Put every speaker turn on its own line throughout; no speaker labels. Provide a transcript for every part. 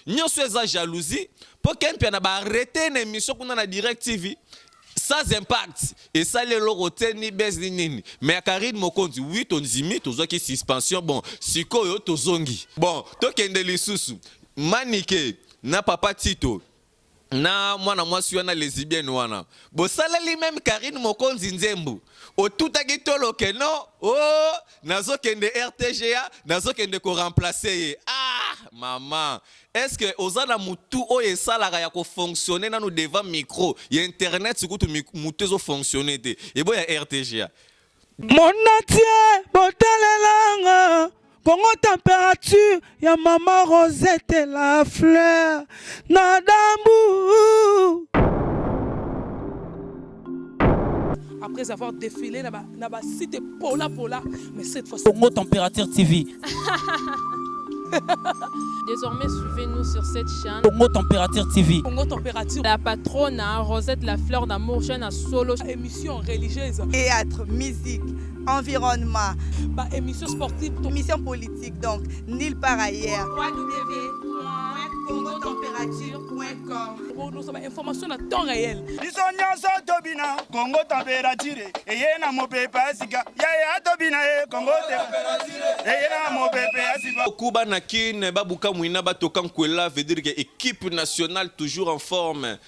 nyonso eza jalousie po kempe na ba arrêter une émission kuna na Direct TV sans impact et ça les loroté ni bes ni nini mais Karine Mokonzi oui ton zimi tozoki suspension bon sikoyo tozongi bon tokende lisusu manike na papa Tito na mwana mwasi wana lesbienne wana bosaleli même Karine Mokonzi nzembu otutaki toloke no oh nazokende RTGA nazokende ko remplacer ah maman est-ce que ozana mutu oyo esalaka ya ko fonctionner nanu devant micro ya internet sikutu mutu ezo fonctionner te ebo ya RTGA
monatie botalelanga Congo température ya maman Rosette la fleur Nadambu. Après avoir défilé dans la cité Pola, mais cette fois Congo Température TV.
Désormais, suivez-nous sur cette chaîne.
Congo Température TV.
Congo Température. La patronne, Rosette la fleur d'amour, jeune à solo.
Émission religieuse.
Théâtre, musique, environnement.
Émission sportive.
Émission politique, donc nulle part ailleurs. www.congotempérature.com.
Nous avons information à temps réel.
Congo Température. Et y a mon pépé Asika. Ya Tobina Congo Température. Et y a mon pépé Asika.
Kuba Nakin, Babuka Mouina Batokan Kwela veut dire que équipe nationale toujours en forme.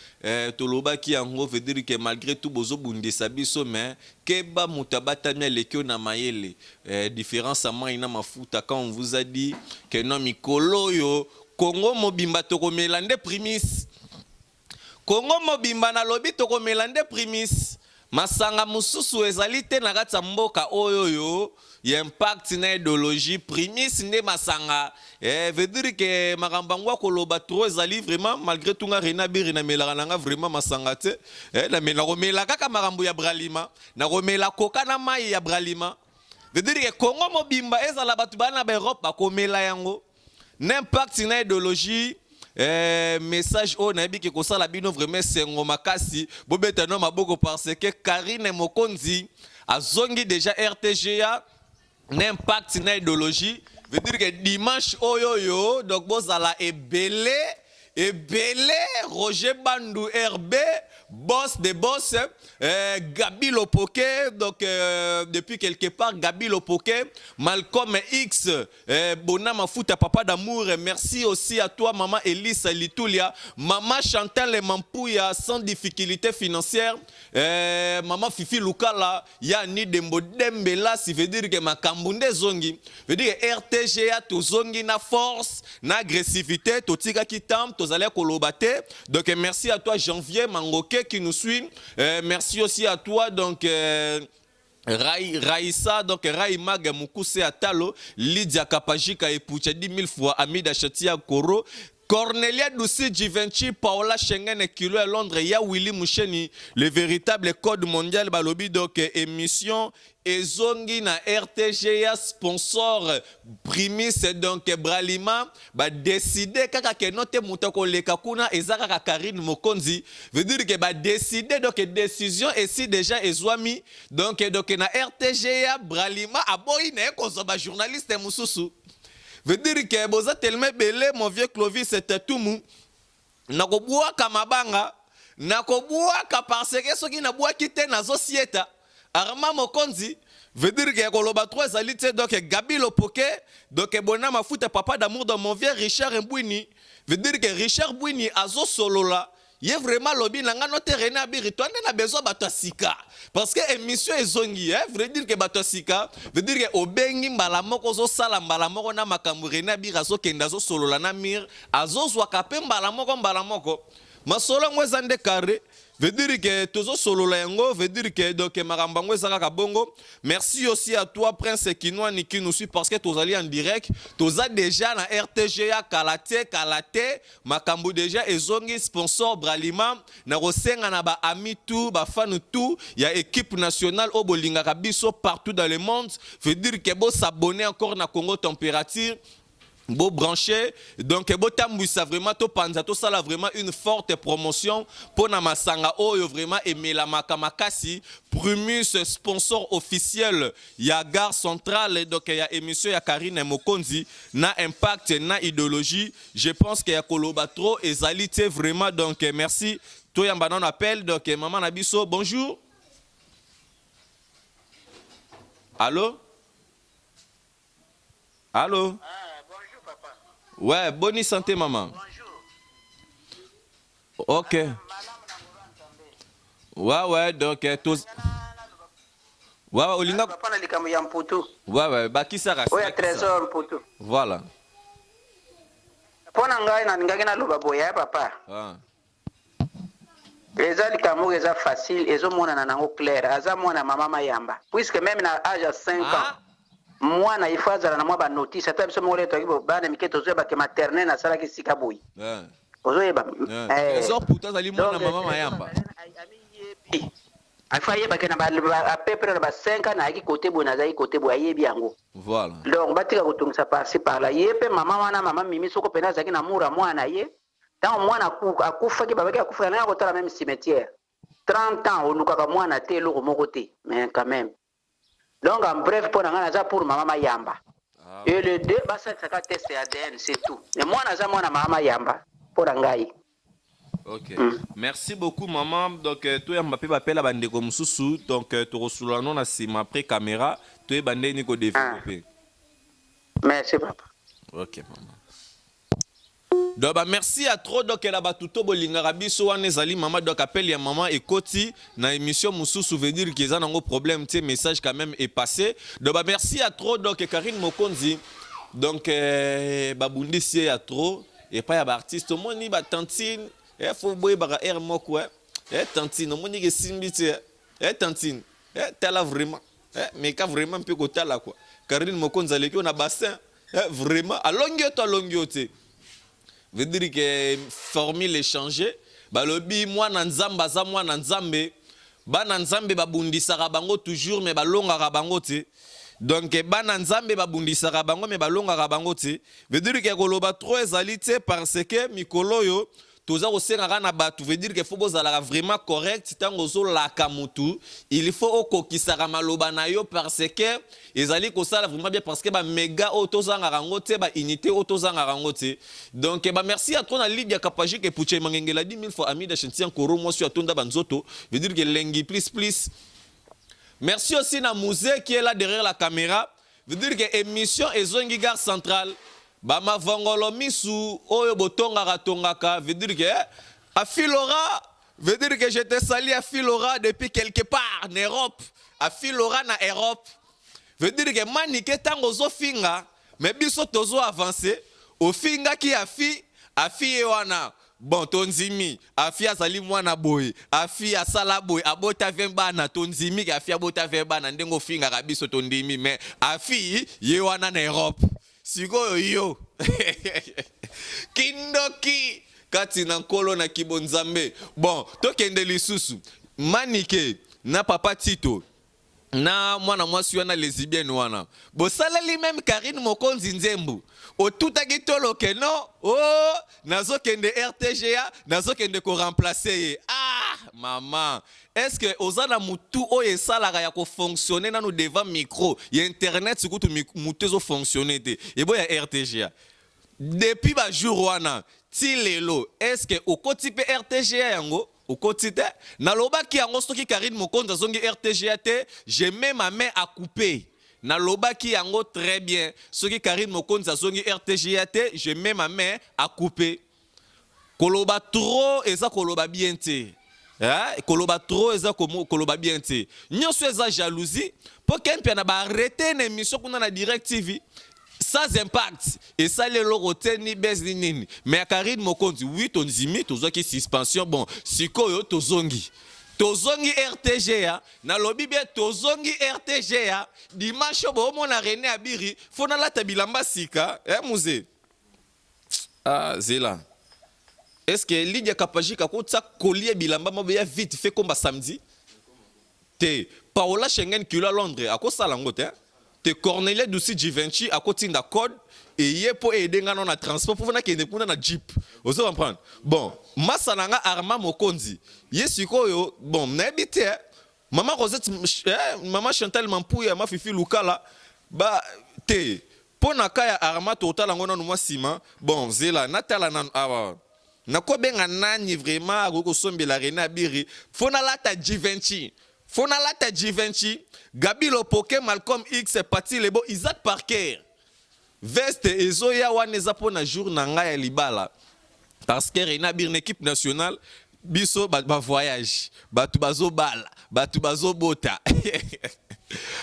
Toloba qui en gros veut dire que malgré tout Bozo Bunde Sabiso mais Keba Mutabata Lekio na Mayele. Différence à Maïna Mafuta quand on vous a dit que non Mikolo yo Congo Mobimba Toko Melande Primis. Congo Mobimba na lobi Toko Melande Primis. Masanga mususu ezalite na kati mboka oyoyo impact na idéologie primis nde masanga veut dire que makambangwa koloba trop ezali vraiment malgré tout nga rena biri na melaka nanga vraiment masanga te na mela komela kaka makambo ya bralima na komela koka na mai ya bralima veut dire que Congo mobimba ezala batu bana ba Europe bakomela yango n'impact na idéologie message o na biki ko sala bino vraiment sengo makasi bobeta no maboko parce que Karine Mokonzi azongi déjà RTGA n'impact na idéologie veut dire que dimanche oyoyo donc bozala ebele Roger Bandou RB boss des boss Gabi Lopoke donc depuis quelque part Gabi Lopoke Malcolm X Bonama Futa papa d'amour merci aussi à toi maman Elisa Litulia maman Chantal Mampouya sans difficulté financière maman Fifi Lukala ya ni Dembo Dembela si veut dire que makambunde zongi veut dire RTGA to zongi na force na agressivité totika kitam tozale kolobate donc merci à toi Janvier Mangoke qui nous suit. Merci aussi à toi, donc Raïssa, donc Raïmag Mukuse Atalo, Lydia Kapajika et Poucha 10 000 fois, Amida Chatia Koro. Cornelia Douci Givenchy, Paola Schengen et Kilo à Londres, ya Willy Moucheni, le véritable code mondial balobi donc émission ezongi na RTGA sponsor primis donc Bralima ba décider kaka ke note mutako leka kuna ezaka ka Karine Mokonzi veut dire que ba décider donc décision et si déjà ezwami donc na RTGA Bralima aboyi na ko ba journaliste mususu veut dire que boza tellement belé mon vieux Clovis c'était tout mou nakobua kamabanga nakobua parce que soki na bua kite na société Arma Mokonzi veut dire que koloba trois alite donc Gabi Lopoke donc Bonama Futa papa d'amour dans mon vieux Richard Mbouini veut dire que Richard Mbouini azo solola yé vraiment lobby nanga no terrain abiri to na besoin bato sika parce que émission ezongi veut dire que bato sika veut dire que obengi mbala moko zo sala mbala moko na makambo rena bira zo kenda zo solola na mir azo zwa kape mbala moko masolo ngwezande carré veut dire que tozo solola yango veut dire que donc makambango ezaka bongo merci aussi à toi Prince Kinwani qui nous suit parce que tozali en direct toza déjà na RTGA Kalate makambo déjà ezongi sponsor Bralima na rosenga na ba ami tout ba fan tout il y a équipe nationale au bolinga biso partout dans le monde veut dire que bo s'abonner encore na Congo Température beau branché donc beau tambouissa vraiment to panza to sala vraiment une forte promotion pour na masanga oyo vraiment emela makamakasi Primus sponsor officiel ya gare centrale donc ya émission ya Karine Mokonzi na impact na idéologie je pense que ya koloba trop ezalité vraiment donc merci to yamba non appel donc maman Nabiso bonjour. Allô? Allô?
Bonjour papa.
Ouais, bonne santé maman.
Bonjour.
Ok. Ouais, donc tous. Ouais, Olinga.
Papa na likambo ya mputu.
Ouais, bakisa rasi.
Oya trésor mputu.
Voilà.
Pona ngai na ngaki na loba boya papa.
Ah.
Eza likambo eza facile, ezomonana nango clair. Aza mwana mama mayamba. Puisque même na âge à 5 ans. Mwana ifazala na mwa ba notice ata biso mole to kibo bana miketo zo ba ke maternelle na sala ki sika boyi. Ozoyeba.
Trésor puta zali mwana mama mayamba.
Afa yeba ke na ba a peu près ba 5 ans na ki côté boyi na zai côté boyi yebi yango.
Voilà.
Donc batika kotungisa par-ci par-là yepe mama wana mama mimi soko pena zaki na mura mwana ye. Tant mwana akufa ki babaki akufa na ko tala même cimetière. 30 ans onukaka mwana te loko moko te mais quand même. Donc en bref pour nanga pour maman mayamba. Et le deux basa saka test ADN c'est tout. Et moi naza mwana mama mayamba pour ngai.
Ok. Merci beaucoup maman. Donc toi Mbappé appelle la bande comme sousou donc tu reçois non na sima après caméra toi bande ni ko développer.
Merci papa.
Ok maman. Donc bah merci à trop donc la batuto bolinga rabiso wana ezali maman donc appelle ya maman ekoti na émission mususu veut dire qu'ils ont un problème tu message quand même est passé. Donc bah merci à trop donc Karine Mokonzi donc babundi si à trop et pas ya ba artiste moni ba tantine et faut boy ba air moko et tantine moni ke simbiti et tantine et tala vraiment mais ka vraiment peu ko tala quoi Karine Mokonzi aleki on a bassin vraiment à longio te veut dire que formule échangée balobi mwana nzamba za mwana nzambe bana nzambe babundisaka bango toujours mais balongaka bango te donc bana nzambe babundisaka bango mais balongaka bango te veut dire que koloba trop ezali te parce que mikolo yo toza kosengaka na bato veut dire que faut bozalaka vraiment correct tango ozolaka mutu il faut okokisaka maloba na yo parce que ezali kosala vraiment bien parce que ba méga otozangaka ngo te ba unité otozangaka ngo te donc ba merci à toi na Lydia Kapaji ke puche mangengela 10 000 fois ami de Chantian Koro moi sur atonda banzoto veut dire que lengi please merci aussi na musée qui est là derrière la caméra veut dire que émission ezongi gare centrale Bama vangolo misu oyo botonga tongaka veut dire que Afilora veut dire que je te salue Afilora depuis quelque part en Europe Afilora na Europe veut dire que manike tango zo finga mais biso tozo avancer au finga ki afi wana bon tonzimi afi azali mwana boy afi asala boy abota vemba na tonzimi afi abota vemba na ndengo finga ka biso tondimi mais afi ye wana na Europe Sigo yo Kindoki Kati na nkolo na kibonzambe Bon, tokende lisusu Manike na papa Tito Na mwana mwasi wana lesbienne wana Bosala li même Karine Mokonzi Nzembu Otutaki toloke no Oh Nazo kende RTGA Nazo kende ko remplacer Ah maman Est-ce que ozana mutu oye salara ya ko fonctionner na nous devant micro ya internet sikutu mutu zo fonctionner te et boya RTGA depuis ba jour wana ti lelo est-ce que okoti pe RTGA yango okoti te na lobaki yango soki Karine Mokonzi zongi RTGA te je mets ma main à couper na lobaki yango très bien soki Karine Mokonzi zongi RTGA te je mets ma main à couper koloba trop eza koloba bien te koloba trop eza koloba bien te nyonso eza jalousie po kempia na ba arrêter na émission kuna na Direct TV sans impact et ça le lorote ni bes ni nini mais Karine Mokonzi oui tonzimi tozoki suspension bon sikoyo tozongi RTGA na lobi bien tozongi RTGA dimanche bo mona René Abiri fona la tabilamba sika muze zela. Est-ce que Lydia Kapaji kakota collier bilamba mabeya vite fait comme samedi? Te Paola Schengen kilo à Londres à quoi ça lango te? te Cornelia Dussi Givenchy à côté de code et yé pour aider ngano na transport pour venir que na jeep. Vous comprenez? Bon, masananga Arma Mokonzi. Yé sikoyo bon n'habité maman Rosette maman Chantal Mampouya ma fifi Lukala ba te pona kaya Arma total ngona no sima bon zela natala na awa na ko benga nani vraiment ko sombela Rena Biri fona lata Givenchy. Fona lata Givenchy, Gabi Lopoke, Malcolm X, Pati Lebo, Isaac Parker. Veste ezoya waneza pona jour na nga ya libala. Parce que Rena Bir une équipe nationale, biso ba voyage, batu bazo bala, batu bazo bota.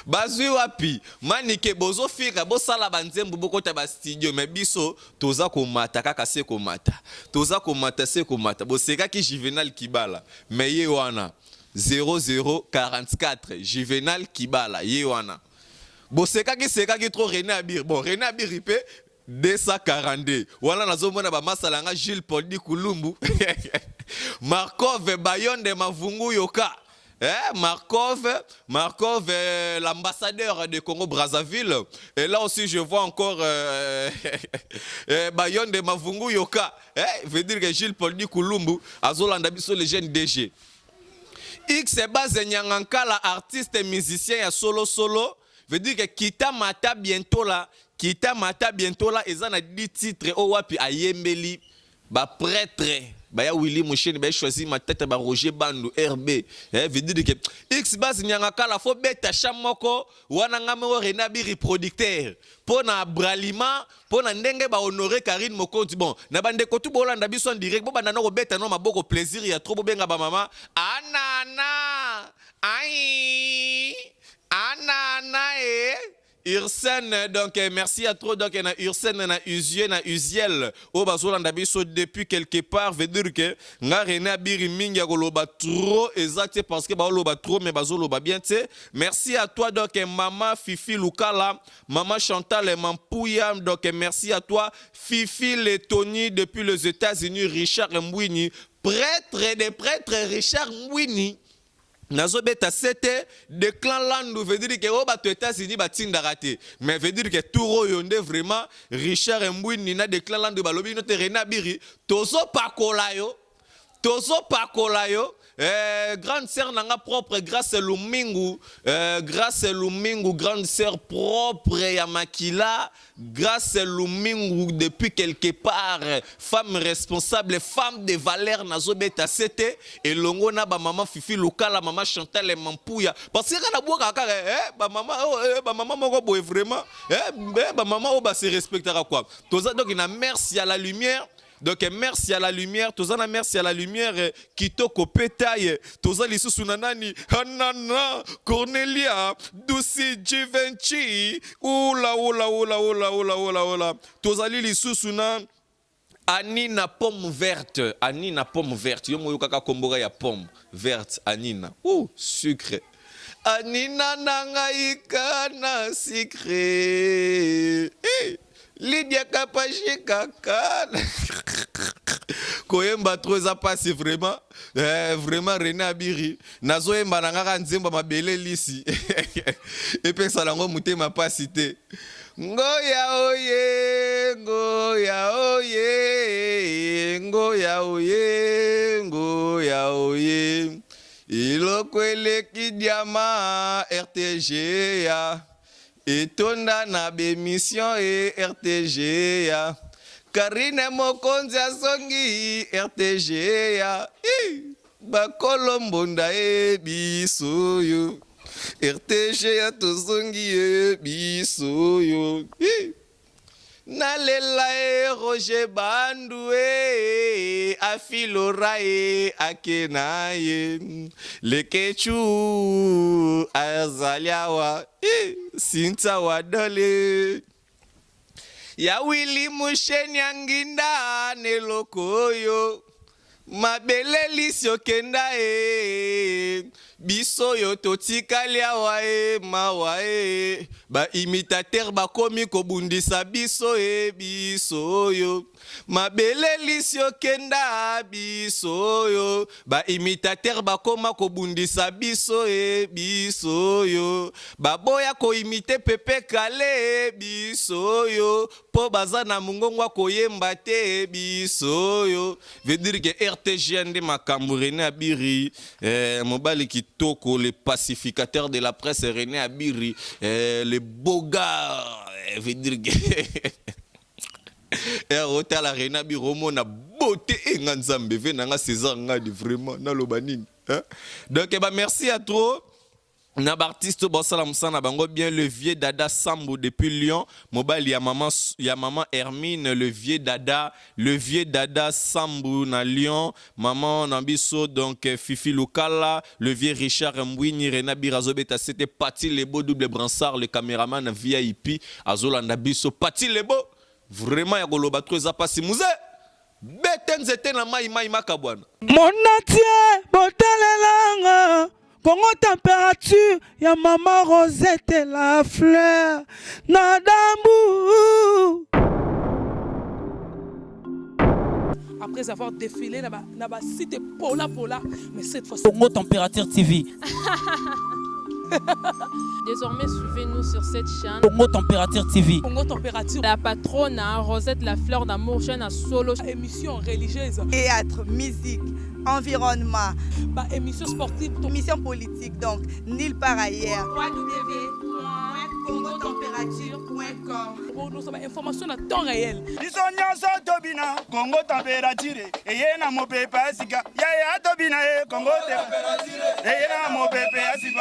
Bazui wapi, manike bozo fika, bo sala banzembu boko ta ba studio, mais biso toza komata kaka se komata. Toza komata se komata. Bo seka ki Juvenal Kibala, mais ye wana 0044 Juvenal Kibala Yewana. Bon c'est qui trop René Abir. Bon René Abir ripé 242. Voilà nazo mona ba masalanga Gilles Poldi Kulumbu. Markov Bayon de Mavungu Yoka. Markov l'ambassadeur de Congo Brazzaville. Et là aussi je vois encore Bayon de Mavungu Yoka. Veut dire que Gilles Poldi Kulumbu azolanda biso les jeunes DG. X base Nyangankala, artiste et musicien ya solo veut dire que Kita Mata bientôt là et ça a 10 titres au wapi ayembeli ba prêtre ba ya Willy Moucheni ba choisi ma tête ba Roger Bandu RB veut dire que X base Nyangankala faut beta chamoko wana ngame o Rena Biri producteur pona bralima pona ndenge ba honorer Karine Mokonzi bon na bande ko tu bolanda biso en direct bo banda no beta no maboko plaisir ya trop benga ba mama anana ai anana Ursène, donc merci à trop, donc na Ursène, na Uziel, na Uziel, au bazolanda biso depuis quelque part, veut dire que nga Rena Biri mingi koloba trop exact parce que ba loba trop mais bazoloba bien tu. Merci à toi donc maman Fifi Lukala, maman Chantal Mampouya, donc merci à toi Fifi Letoni depuis les États-Unis, Richard Mbouini, prêtre des prêtres Richard Mbouini. Nazo beta c'était de clan Landou veut dire que au bato États-Unis batinda raté mais veut dire que Touro Yonde vraiment Richard Mbouini na de clan Landou balobi no Rena Biri tozo pakola yo grande sœur nanga propre grâce Lumingu grande sœur propre ya Makila grâce Lumingu depuis quelque part femme responsable femme de valeur nazo beta c'était et longo na ba maman Fifi Lukala maman Chantal Mampouya parce que na boka kaka ba maman moko boy vraiment ba maman o ba se respectera quoi toza donc na merci à la lumière. Donc merci à la lumière, tozana merci à la lumière kitoko petaye, tozali susu nanani, Anana, Cornelia, Dussi Givenchy, oula, tozali li susu na Anina pomme verte, yomo yokaka kombora ya pomme verte, Anina, sucre. Anina nangaika na sucre. Lydia Kapachika Koyemba troza passe vraiment vraiment Rena Biri nazo yemba nanga nzemba mabele lisi et puis ça lango mutema pasité ngoya oye ilokwele kidiama RTG ya etonda na bémission et RTG ya Karine Mokonzi asongi RTG ya bakolombonda biso yo RTG ya tozongi biso yo nalela Roger Bandu afilora akena lekechu azaliawa sinta wadole ya Willy Moucheni anginda nelokoyo mabele lisio kenda biso yo totikali awa mawa ba imitateur bakomi kobundisa biso biso yo mabele lisio kenda biso yo ba imitateur bakoma kobundisa biso biso yo baboya ko imite pepe kale biso yo po baza na mungongwa koyemba te biso yo veut dire que RTGN de makambo René Abiri mobali kitoko le pacificateur de la presse René Abiri le beau gars veut dire que Rota la René Abiri romo na beauté et nganzambe ve nanga César ngadi vraiment na lobanini donc merci à toi. Nabartiste Bossala Moussana Bango bien le vieux Dada Sambo depuis Lyon. Mobile ya maman Hermine le vieux Dada Sambo na Lyon. Maman Nambiso donc Fifi Lukala, le vieux Richard Mbouini, Rena Birazobeta, c'était Pati Lebo double bransard le caméraman VIP Azolanda Biso Pati Lebo. Vraiment ya goloba troza pasi muze. Betenzete na mai makabwana.
Monatie botalelanga Congo température, ya maman Rosette la fleur, Nadambu. Après avoir défilé dans la cité Pola, mais cette fois Congo Température TV.
Désormais, suivez-nous sur cette chaîne.
Congo Température TV.
Congo Température. La patronne, Rosette la fleur d'amour, chaîne à solo.
Émission religieuse.
Théâtre, musique, environnement.
Émission sportive.
Émission politique, donc nulle part ailleurs. www.congotempérature.com.
Nous avons information à temps réel.
Isonyaso tobina Congo température eyena mopepe asika ya tobina Congo température eyena mopepe asika